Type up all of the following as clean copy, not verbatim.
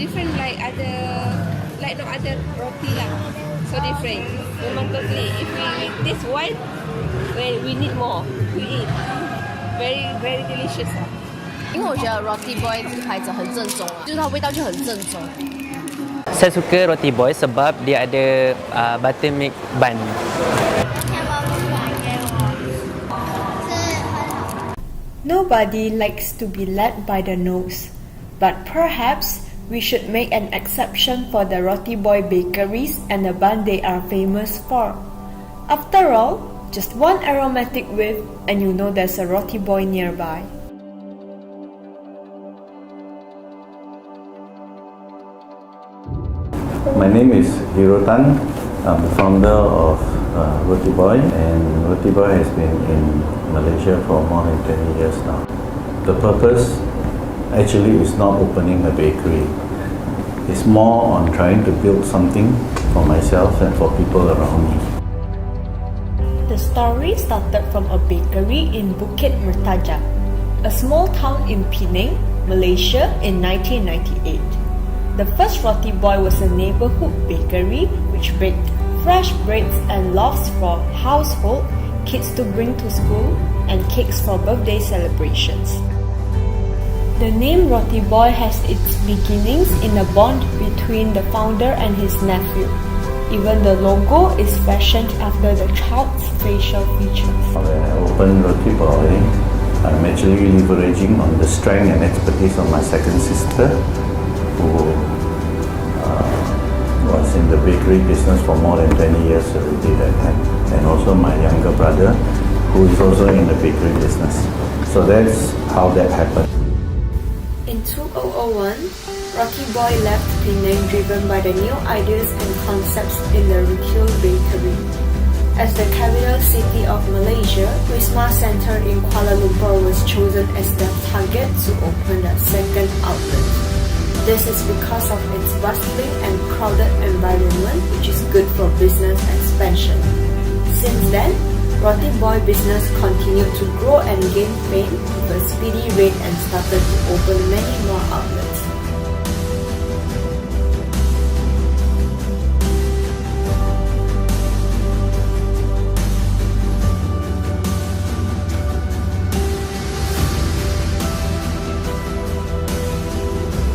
different like no other roti lah. So different. Memang totally. If we taste one, we need more. We eat. Very very delicious 啊。因为我觉得 Rotiboy 这个牌子很正宗，就是它味道就很正宗。Saya suka Rotiboy sebab dia ada buttermilk bun. Nobody likes to be led by the nose, but perhaps we should make an exception for the Rotiboy bakeries and the bun they are famous for. After all, just one aromatic whiff and you know there's a Rotiboy nearby. My name is Hirotan. I'm the founder of Rotiboy, and Rotiboy has been in Malaysia for more than 20 years now. The purpose actually is not opening a bakery. It's more on trying to build something for myself and for people around me. The story started from a bakery in Bukit Mertajak, a small town in Penang, Malaysia in 1998. The first Rotiboy was a neighborhood bakery which baked fresh breads and loaves for household, kids to bring to school, and cakes for birthday celebrations. The name Rotiboy has its beginnings in a bond between the founder and his nephew. Even the logo is fashioned after the child's facial features. When I opened Rotiboy, I'm actually leveraging on the strength and expertise of my second sister, who was in the bakery business for more than 20 years already that time, and also my younger brother, who is also in the bakery business. So that's how that happened. In 2001, Rotiboy left Penang driven by the new ideas and concepts in the retail bakery. As the capital city of Malaysia, Wisma Centre in Kuala Lumpur was chosen as the target to open the second outlet. This is because of its bustling and crowded environment, which is good for business expansion. Since then, Rotiboy business continued to grow and gain fame with a speedy rate and started to open many more outlets.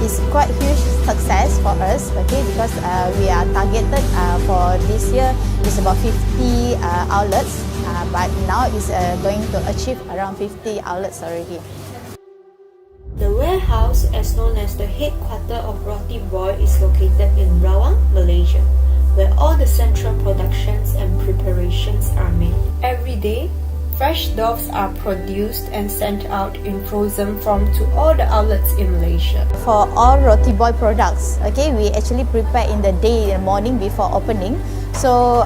It's quite huge success for us, okay, because we are targeted for this year is about 50 outlets, but now it's going to achieve around 50 outlets already. The warehouse, as known as the headquarters of Rotiboy, is located in Rawang, Malaysia, where all the central productions and preparations are made. Every day, fresh doughs are produced and sent out in frozen form to all the outlets in Malaysia. For all Rotiboy products, okay, we actually prepare in the day, in the morning before opening. So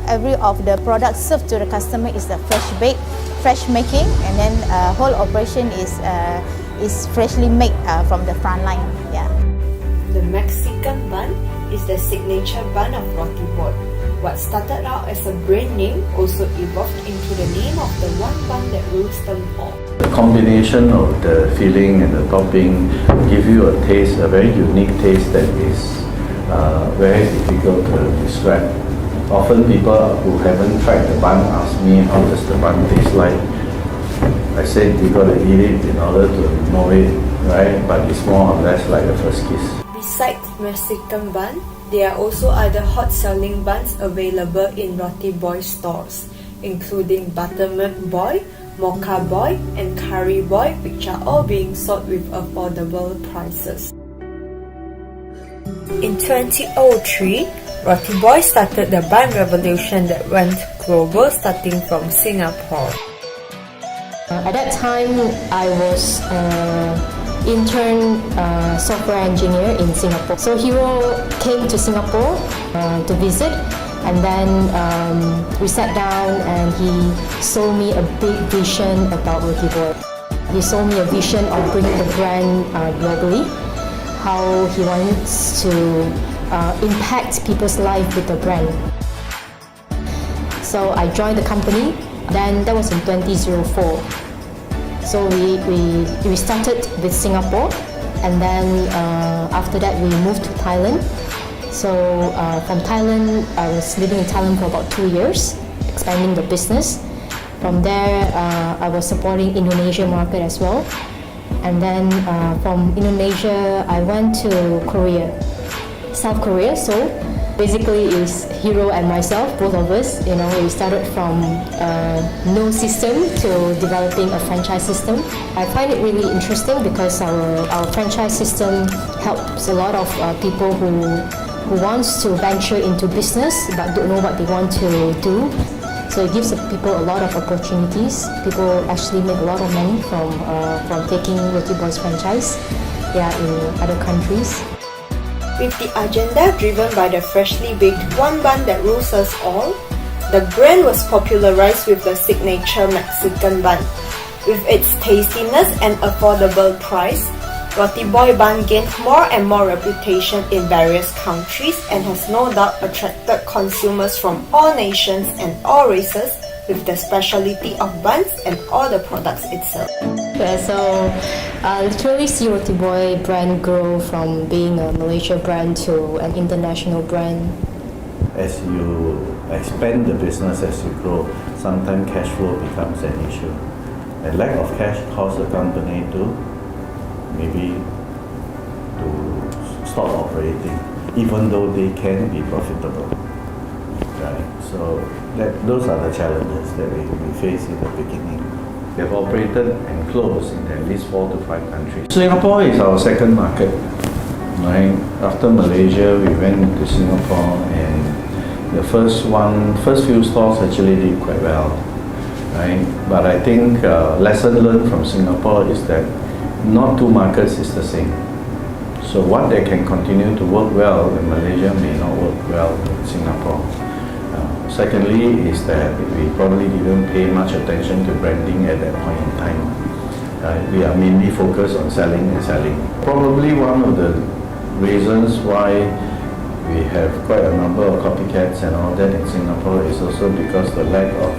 every of the products served to the customer is the fresh bake, fresh making, and then whole operation is freshly made from the front line. Yeah. The Mexican bun is the signature bun of Rotiboy. What started out as a brand name also evolved into the name of the one bun that rules them all. The combination of the filling and the topping give you a taste, a very unique taste that is very difficult to describe. Often people who haven't tried the bun ask me, how does the bun taste like? I said you got to eat it in order to know it, right? But it's more or less like a first kiss. Besides Mexican bun, there are also other hot-selling buns available in Rotiboy stores, including Buttermilk Boy, Mocha Boy, and Curry Boy, which are all being sold with affordable prices. In 2003, Rotiboy started the bun revolution that went global, starting from Singapore. At that time, I was intern software engineer in Singapore. So Hero came to Singapore to visit, and then we sat down and he sold me a big vision about Rotiboy. He sold me a vision of bringing the brand globally, how he wants to impact people's life with the brand. So I joined the company, then that was in 2004. So we started with Singapore, And then after that, we moved to Thailand. So from Thailand, I was living in Thailand for about 2 years, expanding the business. From there, I was supporting Indonesia market as well. And then from Indonesia, I went to Korea, South Korea, Seoul. Basically, it's Hero and myself, both of us. We started from no system to developing a franchise system. I find it really interesting because our franchise system helps a lot of people who wants to venture into business but don't know what they want to do. So it gives people a lot of opportunities. People actually make a lot of money from taking Rotiboy's franchise, in other countries. With the agenda driven by the freshly baked one bun that rules us all, the brand was popularized with the signature Mexican bun. With its tastiness and affordable price, Rotiboy bun gained more and more reputation in various countries and has no doubt attracted consumers from all nations and all races with the speciality of buns and all the products itself. Yeah, so literally see Rotiboy brand grow from being a Malaysia brand to an international brand. As you expand the business, as you grow, sometimes cash flow becomes an issue. A lack of cash causes a company to maybe to stop operating, even though they can be profitable. Right? So those are the challenges that we face in the beginning. We have operated and closed in at least 4 to 5 countries. Singapore is our second market. Right? After Malaysia, we went to Singapore, and the first few stores actually did quite well. Right? But I think lesson learned from Singapore is that not two markets is the same. So what they can continue to work well in Malaysia may not work well in Singapore. Secondly is that we probably didn't pay much attention to branding at that point in time. We are mainly focused on selling and selling. Probably one of the reasons why we have quite a number of copycats and all that in Singapore is also because the lack of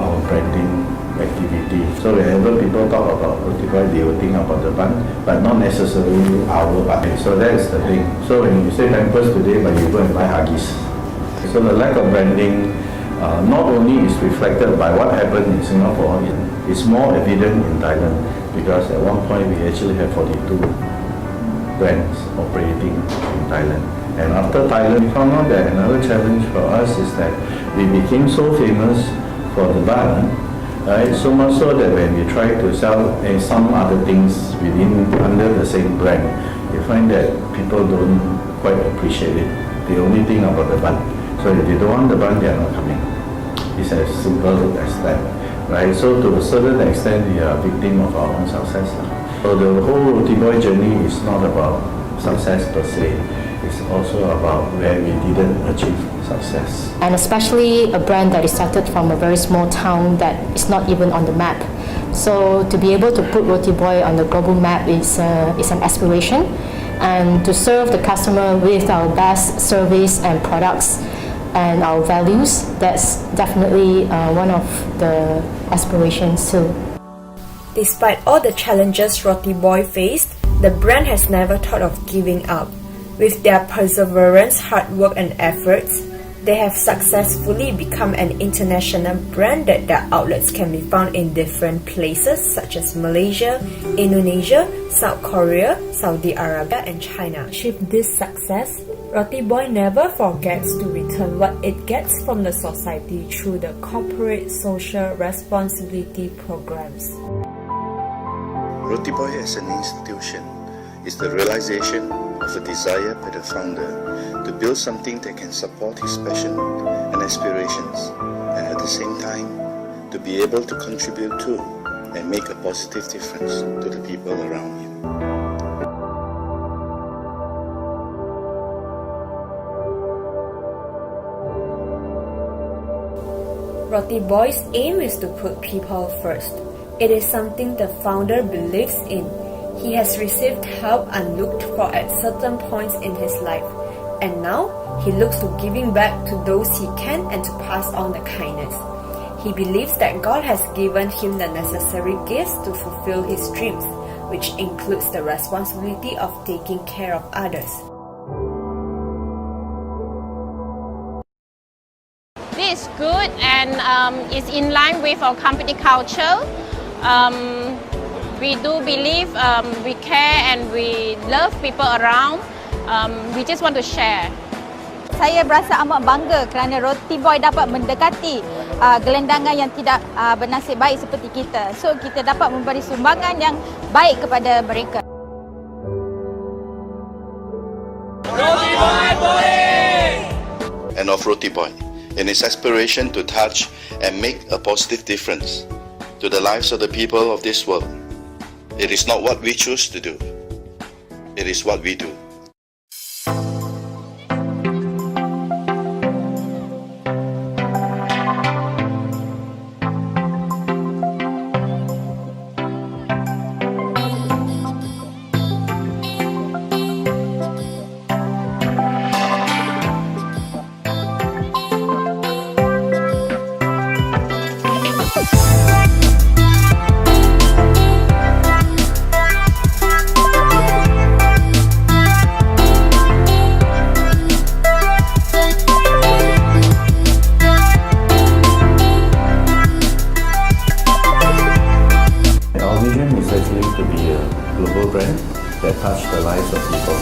our branding activity. So whenever people talk about Rotiboy, they will think about the bun, but not necessarily our bun. So that's the thing. So when you say Pampers today, but you go and buy Huggies. So the lack of branding not only is reflected by what happened in Singapore, it's more evident in Thailand, because at one point we actually have 42 brands operating in Thailand. And after Thailand, we found out that another challenge for us is that we became so famous for the bun, right? So much so that when we try to sell some other things under the same brand, you find that people don't quite appreciate it. They only think about the bun. So if they don't want the bun, they are not coming. It's as simple as that, right? So to a certain extent, we are a victim of our own success. So the whole Rotiboy journey is not about success per se. It's also about where we didn't achieve success. And especially a brand that is started from a very small town that is not even on the map. So to be able to put Rotiboy on the global map is an aspiration. And to serve the customer with our best service and products and our values, that's definitely one of the aspirations too. Despite all the challenges Rotiboy faced, the brand has never thought of giving up. With their perseverance, hard work and efforts, they have successfully become an international brand that their outlets can be found in different places such as Malaysia, Indonesia, South Korea, Saudi Arabia and China. With this success, Rotiboy never forgets to return what it gets from the society through the corporate social responsibility programs. Rotiboy as an institution is the realization of a desire by the founder to build something that can support his passion and aspirations, and at the same time to be able to contribute to and make a positive difference to the people around him. Rotiboy's aim is to put people first. It is something the founder believes in. He has received help unlooked for at certain points in his life, and now he looks to giving back to those he can and to pass on the kindness. He believes that God has given him the necessary gifts to fulfill his dreams. which includes the responsibility of taking care of others. This is good and is in line with our company culture. We do believe we care and we love people around. We just want to share. Saya berasa amat bangga kerana Roti Boy dapat mendekati gelandangan yang tidak bernasib baik seperti kita. So kita dapat memberi sumbangan yang baik kepada mereka. And of Rotiboy, in its aspiration to touch and make a positive difference to the lives of the people of this world. It is not what we choose to do, it is what we do. That touch the lives of people,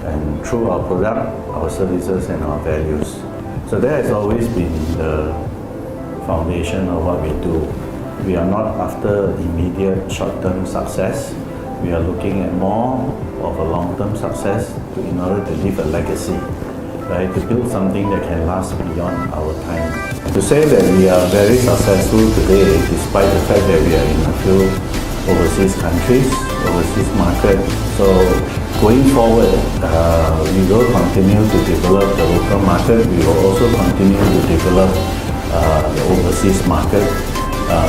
and through our product, our services and our values. So that has always been the foundation of what we do. We are not after immediate short-term success. We are looking at more of a long-term success in order to leave a legacy, right? To build something that can last beyond our time. To say that we are very successful today, despite the fact that we are in a few overseas countries, overseas market. So going forward, we will continue to develop the local market. We will also continue to develop the overseas market.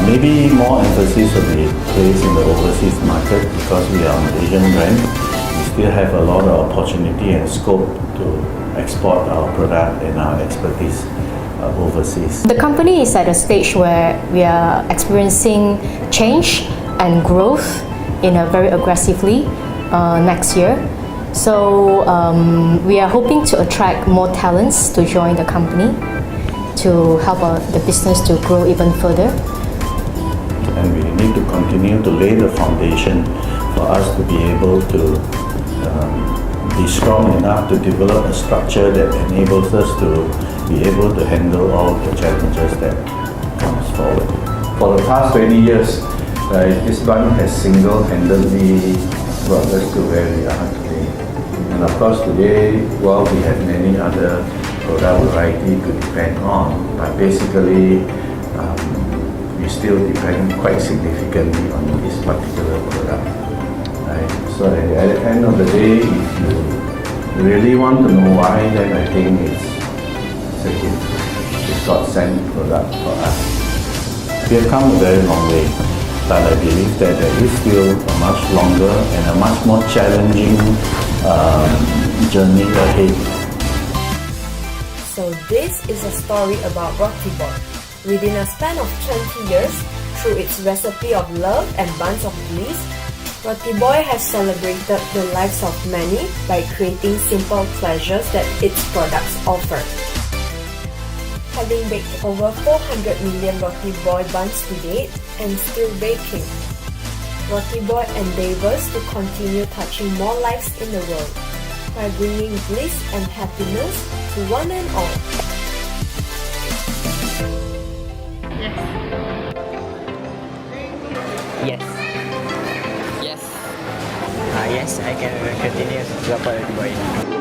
Maybe more emphasis will be placed in the overseas market because we are an Asian brand. We still have a lot of opportunity and scope to export our product and our expertise overseas. The company is at a stage where we are experiencing change and growth in a very aggressively next year. So we are hoping to attract more talents to join the company to help the business to grow even further. And we need to continue to lay the foundation for us to be able to be strong enough to develop a structure that enables us to be able to handle all the challenges that comes forward. For the past 20 years, right, this brand has single-handedly brought us to where we are today. And of course today, while we have many other product variety to depend on, but basically we still depend quite significantly on this particular product. Right? So at the end of the day, if you really want to know why, then I think it's a gift. It's God-sent product for us. We have come a very long way. But I believe that there is still a much longer and a much more challenging journey ahead. So this is a story about Rotiboy. Within a span of 20 years, through its recipe of love and buns of bliss, Rotiboy has celebrated the lives of many by creating simple pleasures that its products offer. Having baked over 400 million Rotiboy buns to date and still baking, Rotiboy endeavors to continue touching more lives in the world by bringing bliss and happiness to one and all. Yes. Yes. Yes, I can continue to support Rotiboy.